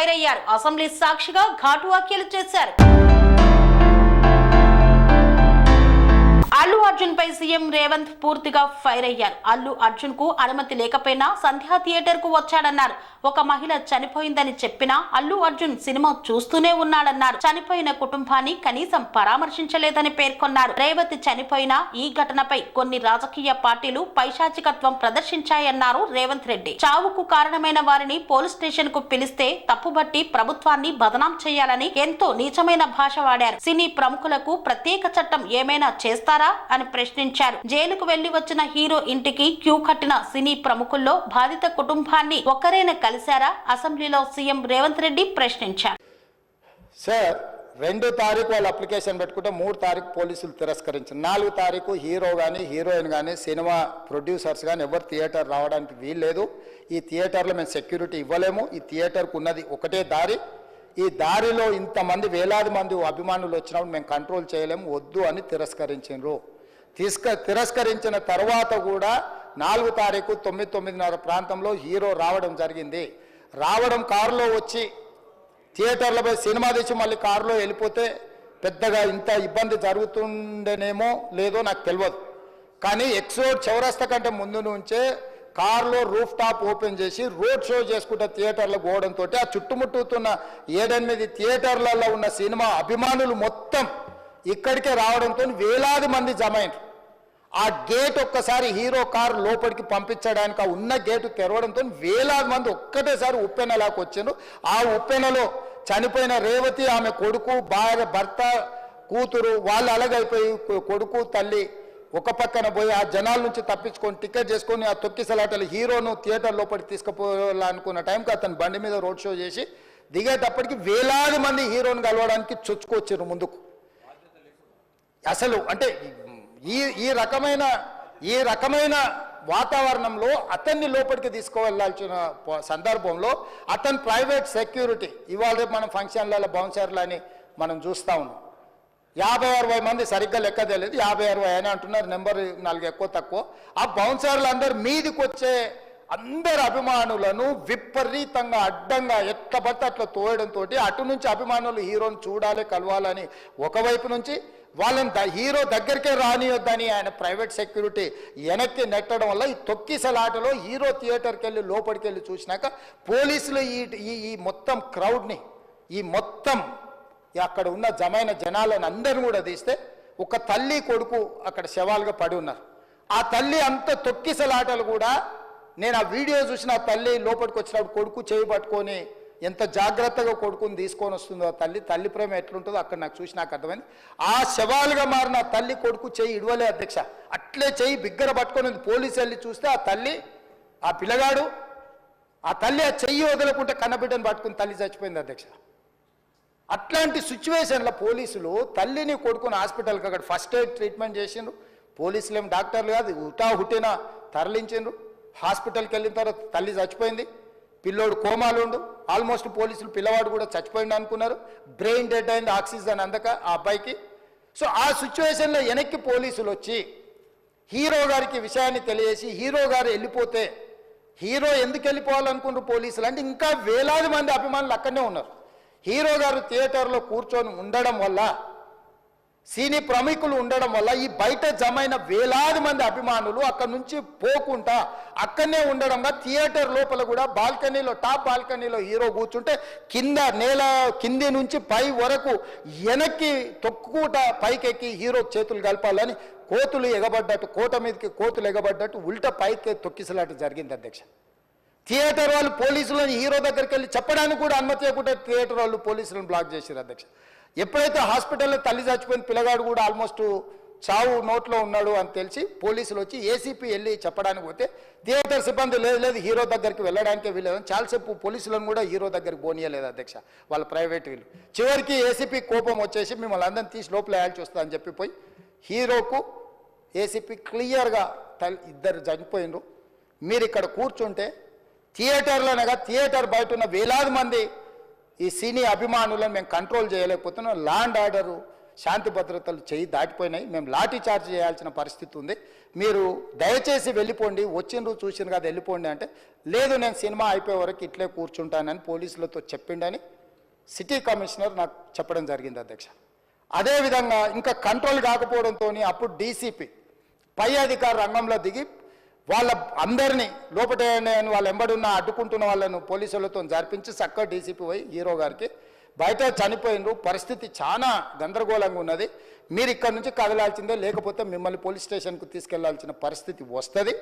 Fire అయ్యారు. Assembly సాక్షిగా ఘాటు వ్యాఖ్యలు చేశారు. అల్లు అర్జున్ పై సీఎం రేవంత్ పూర్తిగా ఫైర్ అయ్యారు. అల్లు అర్జున్ కు అనుమతి లేకపోయినా సంధ్యా థియేటర్ కు వచ్చాడన్నారు. ఒక మహిళ చనిపోయిందని చెప్పినా అల్లు అర్జున్ సినిమా చూస్తూనే ఉన్నాడన్నారు. చనిపోయిన కుటుంబాన్ని కనీసం పరామర్శించలేదని పేర్కొన్నారు. రేవతి చనిపోయిన ఈ ఘటనపై కొన్ని రాజకీయ పార్టీలు పైశాచికత్వం ప్రదర్శించాయన్నారు రేవంత్ రెడ్డి. చావుకు కారణమైన వారిని పోలీస్ స్టేషన్ కు పిలిస్తే తప్పుబట్టి ప్రభుత్వాన్ని బదనాం చేయాలని ఎంతో నీచమైన భాష వాడారు. సినీ ప్రముఖులకు ప్రత్యేక చట్టం ఏమైనా చేస్తారా అని ప్రశ్నించారు. జైలుకు వెళ్లి వచ్చిన హీరో ఇంటికి క్యూ కట్టిన సినీ ప్రముఖుల్లో బాధిత కుటుంబాన్ని ఒక్కరైనా కలిశారా? అసెంబ్లీలో సీఎం రేవంత్ రెడ్డి ప్రశ్నించారు. సార్ 2 తారీఖు వాళ్ళు అప్లికేషన్ పెట్టుకుంటే 3 తారీఖు పోలీసులు తిరస్కరించారు. 4 తారీఖు హీరో కానీ హీరోయిన్ కానీ సినిమా ప్రొడ్యూసర్స్ కానీ ఎవరు థియేటర్ రావడానికి వీల్లేదు. ఈ థియేటర్లో మేము సెక్యూరిటీ ఇవ్వలేము. ఈ థియేటర్కు ఉన్నది ఒకటే దారి. ఈ దారిలో ఇంతమంది వేలాది మంది అభిమానులు వచ్చినప్పుడు మేము కంట్రోల్ చేయలేము, వద్దు అని తిరస్కరించారు. తిరస్కరించిన తర్వాత కూడా 4 తారీఖు 9:30 ప్రాంతంలో హీరో రావడం జరిగింది. రావడం కారులో వచ్చి థియేటర్లో పోయి సినిమా తెచ్చి మళ్ళీ కారులో వెళ్ళిపోతే పెద్దగా ఇంత ఇబ్బంది జరుగుతుండేనేమో లేదో నాకు తెలియదు. కానీ ఎక్స్రోడ్ చౌరస్తా కంటే ముందు నుంచే కారులో రూఫ్ టాప్ ఓపెన్ చేసి రోడ్ షో చేసుకుంటే థియేటర్లో పోవడంతో ఆ చుట్టుముట్టుతున్న 7-8 థియేటర్లలో ఉన్న సినిమా అభిమానులు మొత్తం ఇక్కడికే రావడంతో వేలాది మంది జమ అయినారు. ఆ గేట్ ఒక్కసారి హీరో కారు లోపలికి పంపించడానికి ఆ ఉన్న గేటు తెరవడంతో వేలాది మంది ఒక్కటేసారి ఉప్పెనలాకి వచ్చారు. ఆ ఉప్పెనలో చనిపోయిన రేవతి, ఆమె కొడుకు, భార్య, భర్త, కూతురు వాళ్ళు అలాగైపోయి కొడుకు తల్లి ఒక పక్కన పోయి ఆ జనాల నుంచి తప్పించుకొని టికెట్ చేసుకొని ఆ తొక్కిసలాటలు హీరోను థియేటర్ లోపలికి తీసుకుపోవాలనుకున్న టైంకి అతను బండి మీద రోడ్ షో చేసి దిగేటప్పటికి వేలాది మంది హీరోను కలవడానికి చొచ్చుకొచ్చారు ముందుకు. అసలు అంటే ఈ రకమైన వాతావరణంలో అతన్ని లోపలికి తీసుకువెళ్ళాల్సిన సందర్భంలో అతను ప్రైవేట్ సెక్యూరిటీ ఇవాళ రేపు మనం ఫంక్షన్లలో బౌన్సర్లు అని మనం చూస్తూ ఉన్నాం. 50-60 మంది సరిగ్గా లెక్క తెలియదు, 50-60 అని అంటున్నారు, నెంబర్ 4 ఎక్కువ తక్కువ. ఆ బౌన్సర్లు అందరు మీదికి వచ్చే అందరు అభిమానులను విపరీతంగా అడ్డంగా ఎట్లా పడితే అట్లా తోయడంతో అటు నుంచి అభిమానులు హీరోని చూడాలి, కలవాలని ఒకవైపు నుంచి వాళ్ళని హీరో దగ్గరికే రానియొద్దని ఆయన ప్రైవేట్ సెక్యూరిటీ వెనక్కి నెట్టడం వల్ల ఈ తొక్కిసలాటలో హీరో థియేటర్కి వెళ్ళి లోపలికి వెళ్ళి చూసినాక పోలీసులు ఈ మొత్తం క్రౌడ్ని ఈ మొత్తం అక్కడ ఉన్న జమైన జనాలను అందరిని కూడా తీస్తే ఒక తల్లి కొడుకు అక్కడ శవాలుగా పడి ఉన్నారు. ఆ తల్లి అంత తొక్కిసలాటలు కూడా నేను ఆ వీడియో చూసిన ఆ తల్లి లోపలికి వచ్చినప్పుడు కొడుకు చేయి పట్టుకొని ఎంత జాగ్రత్తగా కొడుకుని తీసుకొని వస్తుందో ఆ తల్లి ప్రేమ ఎట్లుంటుందో అక్కడ నాకు చూసి నాకు అర్థమైంది. ఆ శవాలుగా మారిన తల్లి కొడుకు చేయి ఇడవలే అధ్యక్ష, అట్లే చేయి బిగ్గర పట్టుకొని పోలీసు వెళ్ళి చూస్తే ఆ తల్లి ఆ పిల్లగాడు ఆ తల్లి ఆ చెయ్యి వదలకుంటే కన్నబిడ్డను పట్టుకుని తల్లి చచ్చిపోయింది అధ్యక్ష. అట్లాంటి సిచ్యువేషన్లో పోలీసులు తల్లిని కొడుకుని హాస్పిటల్కి అక్కడ ఫస్ట్ ఎయిడ్ ట్రీట్మెంట్ చేసిండ్రు. పోలీసులు ఏం డాక్టర్లు కాదు, హుటాహుటిన తరలించిండ్రు. హాస్పిటల్కి వెళ్ళిన తర్వాత తల్లి చచ్చిపోయింది, పిల్లోడు కోమాలుండు. ఆల్మోస్ట్ పోలీసులు పిల్లవాడు కూడా చచ్చిపోయింది అనుకున్నారు. బ్రెయిన్ డెడ్ అయింది, ఆక్సిజన్ అందక ఆ అబ్బాయికి. సో ఆ సిచ్యువేషన్లో వెనక్కి పోలీసులు వచ్చి హీరో గారికి విషయాన్ని తెలియజేసి హీరో గారు వెళ్ళిపోతే హీరో ఎందుకు వెళ్ళిపోవాలనుకున్నారు పోలీసులు అంటే ఇంకా వేలాది మంది అభిమానులు అక్కడనే ఉన్నారు. హీరో గారు థియేటర్లో కూర్చొని ఉండడం వల్ల సినీ ప్రముఖులు ఉండడం వల్ల ఈ బయట జమైన వేలాది మంది అభిమానులు అక్కడి నుంచి పోకుండా అక్కడనే ఉండడం థియేటర్ లోపల కూడా బాల్కనీలో టాప్ బాల్కనీలో హీరో కూర్చుంటే కింది నుంచి పై వరకు వెనక్కి తొక్కుట పైకెక్కి హీరో చేతులు కలపాలని కోతులు ఎగబడ్డట్టు కోట మీదకి కోతులు ఎగబడ్డట్టు ఉల్టా పైకి తొక్కిసలాట జరిగింది అధ్యక్ష. థియేటర్ వాళ్ళు పోలీసులను హీరో దగ్గరికి వెళ్ళి చెప్పడానికి కూడా అనుమతి ఇవ్వకుండా థియేటర్ వాళ్ళు పోలీసులను బ్లాక్ చేశారు అధ్యక్ష. ఎప్పుడైతే హాస్పిటల్లో తల్లి చచ్చిపోయిన పిల్లగాడు కూడా ఆల్మోస్ట్ చావు నోట్లో ఉన్నాడు అని తెలిసి పోలీసులు వచ్చి ఏసీపీ వెళ్ళి చెప్పడానికి పోతే థియేటర్ సిబ్బంది లేదు హీరో దగ్గరికి వెళ్ళడానికే వీళ్ళదని చాలాసేపు పోలీసులను కూడా హీరో దగ్గరికి పోనీయలేదు అధ్యక్ష వాళ్ళ ప్రైవేట్ వీళ్ళు. చివరికి ఏసీపీ కోపం వచ్చేసి మిమ్మల్ని అందరిని తీసి లోపల వేయాల్సి వస్తుందని అని చెప్పిపోయి హీరోకు ఏసీపీ క్లియర్గా ఇద్దరు చనిపోయినరు, మీరు ఇక్కడ కూర్చుంటే థియేటర్లోనగా థియేటర్ బయట ఉన్న వేలాది మంది ఈ సినీ అభిమానులను మేము కంట్రోల్ చేయలేకపోతున్నాం, లా అండ్ ఆర్డరు శాంతి భద్రతలు చేయి దాటిపోయినాయి. మేము లాఠీ చార్జ్ చేయాల్సిన పరిస్థితి ఉంది. మీరు దయచేసి వెళ్ళిపోండి, వచ్చిండ్రు చూసిండ్రు కదా వెళ్ళిపోండి అంటే, లేదు నేను సినిమా అయిపోయే వరకు ఇట్లే కూర్చుంటానని పోలీసులతో చెప్పిండని సిటీ కమిషనర్ నాకు చెప్పడం జరిగింది అధ్యక్ష. అదేవిధంగా ఇంకా కంట్రోల్ కాకపోవడంతో అప్పుడు డీసీపీ పై అధికార రంగంలో దిగి వాళ్ళ అందరినీ లోపట వాళ్ళ ఎంబడున్న అడ్డుకుంటున్న వాళ్ళను పోలీసులతో జరిపించి చక్కగా డీసీపీ పోయి హీరో గారికి బయట చనిపోయినరు, పరిస్థితి చాలా గందరగోళంగా ఉన్నది, మీరు ఇక్కడ నుంచి కదలాల్సిందే, లేకపోతే మిమ్మల్ని పోలీస్ స్టేషన్కు తీసుకెళ్లాల్సిన పరిస్థితి వస్తుంది,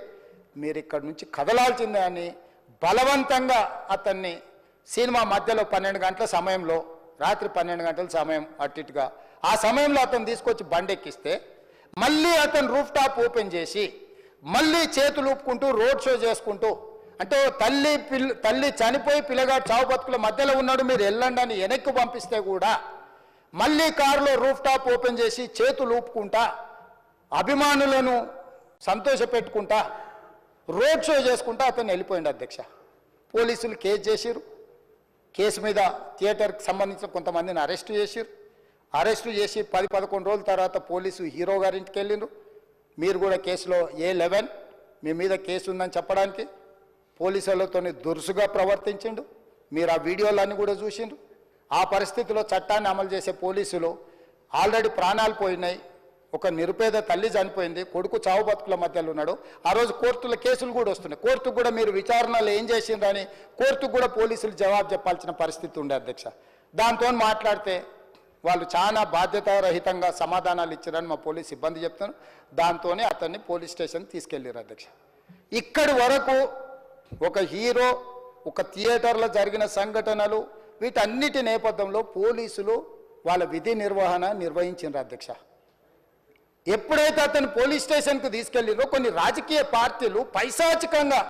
మీరు ఇక్కడ నుంచి కదలాల్సిందే అని బలవంతంగా అతన్ని సినిమా మధ్యలో 12 గంటల సమయంలో, రాత్రి 12 గంటల సమయం అట్టిగా ఆ సమయంలో అతను తీసుకొచ్చి బండెక్కిస్తే మళ్ళీ అతను రూఫ్ టాప్ ఓపెన్ చేసి మళ్ళీ చేతులు ఊపుకుంటూ రోడ్ షో చేసుకుంటూ, అంటే తల్లి చనిపోయి పిల్లగాడు చావు బతుకుల మధ్యలో ఉన్నాడు, మీరు వెళ్ళండి అని వెనక్కి పంపిస్తే కూడా మళ్ళీ కారులో రూఫ్ టాప్ ఓపెన్ చేసి చేతులు ఊపుకుంటా అభిమానులను సంతోషపెట్టుకుంటా రోడ్ షో చేసుకుంటా అతను వెళ్ళిపోయింది అధ్యక్ష. పోలీసులు కేసు చేసిరు, కేసు మీద థియేటర్కి సంబంధించిన కొంతమందిని అరెస్టు చేసిరు, అరెస్టు చేసి 10-11 రోజుల తర్వాత పోలీసు హీరో గారింటికి వెళ్ళిండ్రు. మీరు కూడా కేసులో A11 మీ మీద కేసు ఉందని చెప్పడానికి పోలీసులతో దురుసుగా ప్రవర్తించిండు. మీరు ఆ వీడియోలన్నీ కూడా చూసిండ్రు. ఆ పరిస్థితిలో చట్టాన్ని అమలు చేసే పోలీసులు ఆల్రెడీ ప్రాణాలు పోయినాయి, ఒక నిరుపేద తల్లి చనిపోయింది, కొడుకు చావు బతుకుల మధ్యలో ఉన్నాడు. ఆ రోజు కోర్టుల కేసులు కూడా వస్తున్నాయి, కోర్టుకు కూడా మీరు విచారణలు ఏం చేసిండ్రని కోర్టుకు కూడా పోలీసులు జవాబు చెప్పాల్సిన పరిస్థితి ఉండే అధ్యక్ష. దాంతో మాట్లాడితే వాళ్ళు చాలా బాధ్యతారహితంగా సమాధానాలు ఇచ్చారని మా పోలీస్ సిబ్బంది చెప్తున్నారు. దాంతోనే అతన్ని పోలీస్ స్టేషన్ తీసుకెళ్ళారు అధ్యక్ష. ఇక్కడి వరకు ఒక హీరో, ఒక థియేటర్లో జరిగిన సంఘటనలు, వీటన్నిటి నేపథ్యంలో పోలీసులు వాళ్ళ విధి నిర్వహణ నిర్వహించారు అధ్యక్ష. ఎప్పుడైతే అతను పోలీస్ స్టేషన్కు తీసుకెళ్ళిరో కొన్ని రాజకీయ పార్టీలు పైశాచికంగా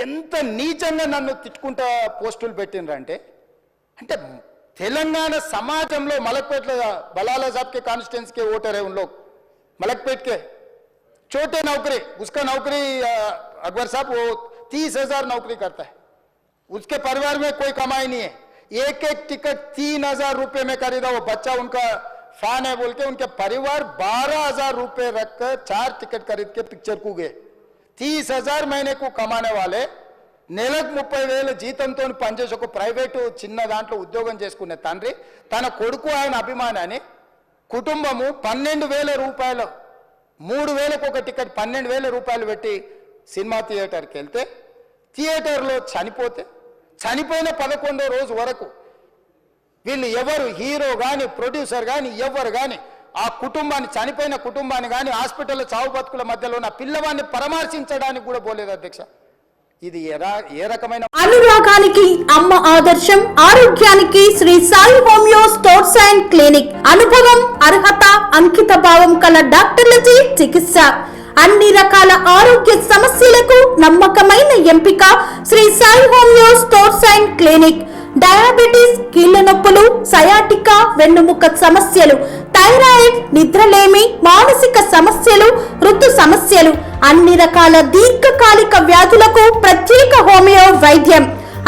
ఎంత నీచంగా నన్ను తిట్టుకుంటా పోస్టులు పెట్టినరంటే, అంటే तेलंगाना समाजम लो मलकपेट बलाला साहब के कॉन्स्टिट्यूंस के वोटर है उन लोग मलकपेट के छोटे नौकरी, उसका नौकरी अकबर साहब वो 30,000 नौकरी करता है, उसके परिवार में कोई कमाई नहीं है, एक टिकट 3,000 रुपए में खरीदा, वो बच्चा उनका फैन है बोल के उनके परिवार 12,000 रुपए रखकर 4 टिकट खरीद के पिक्चर को गए। 30,000 महीने को कमाने वाले నెలకు 30,000 జీతంతో పనిచేసి ఒక ప్రైవేటు చిన్న దాంట్లో ఉద్యోగం చేసుకునే తండ్రి తన కొడుకు ఆయన అభిమానాన్ని కుటుంబము 12,000 రూపాయలు 3,000కు ఒక టికెట్ 12,000 రూపాయలు పెట్టి సినిమా థియేటర్కి వెళ్తే థియేటర్లో చనిపోతే చనిపోయిన 11వ రోజు వరకు వీళ్ళు ఎవరు హీరో కానీ ప్రొడ్యూసర్ కానీ ఎవరు కానీ ఆ కుటుంబాన్ని చనిపోయిన కుటుంబాన్ని కానీ హాస్పిటల్లో చావు బతుకుల మధ్యలో ఉన్న పిల్లవాడిని పరామర్శించడానికి కూడా పోలేదు అధ్యక్ష. ఇది ఏ రకమైన అనురాగానికి అమ్మ ఆదర్శం, ఆరోగ్యానికి Sri Sai homeo stores and clinic. అనుభవం, అర్హత, అంకిత భావం కల డాక్టర్లచే చికిత్స. అన్ని రకాల ఆరోగ్య సమస్యలకు నమ్మకమైన ఎంపిక Sri Sai homeo stores and clinic. Diabetes, కీళ్ల నొప్పులు, సయాటికా, వెన్నుముక సమస్యలు, థైరాయిడ్, నిద్రలేమి, మానసిక సమస్యలు, ఋతు సమస్యలు, అన్ని రకాల దీర్ఘకాలిక వ్యాధులకు ప్రత్యేక హోమియో వైద్యం.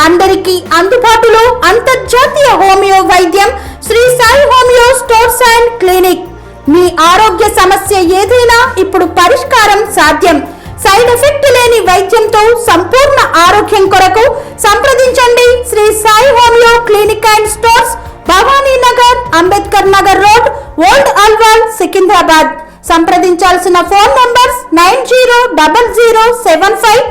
అందరికీ అందుబాటులో అంతర్జాతీయ హోమియో వైద్యం Shri Sai homeo stores and clinic. మీ ఆరోగ్య సమస్య ఏదైనా ఇప్పుడు పరిష్కారం సాధ్యం. సైడ్ ఎఫెక్ట్ లేని వైద్యంతో సంపూర్ణ ఆరోగ్యం కొరకు సంప్రదించండి Shri Sai homeo clinic and stores, Bhavani Nagar, Ambedkar Nagar road, old Alwal, Secunderabad. సంప్రదించాల్సిన ఫోన్ నంబర్స్ 90007517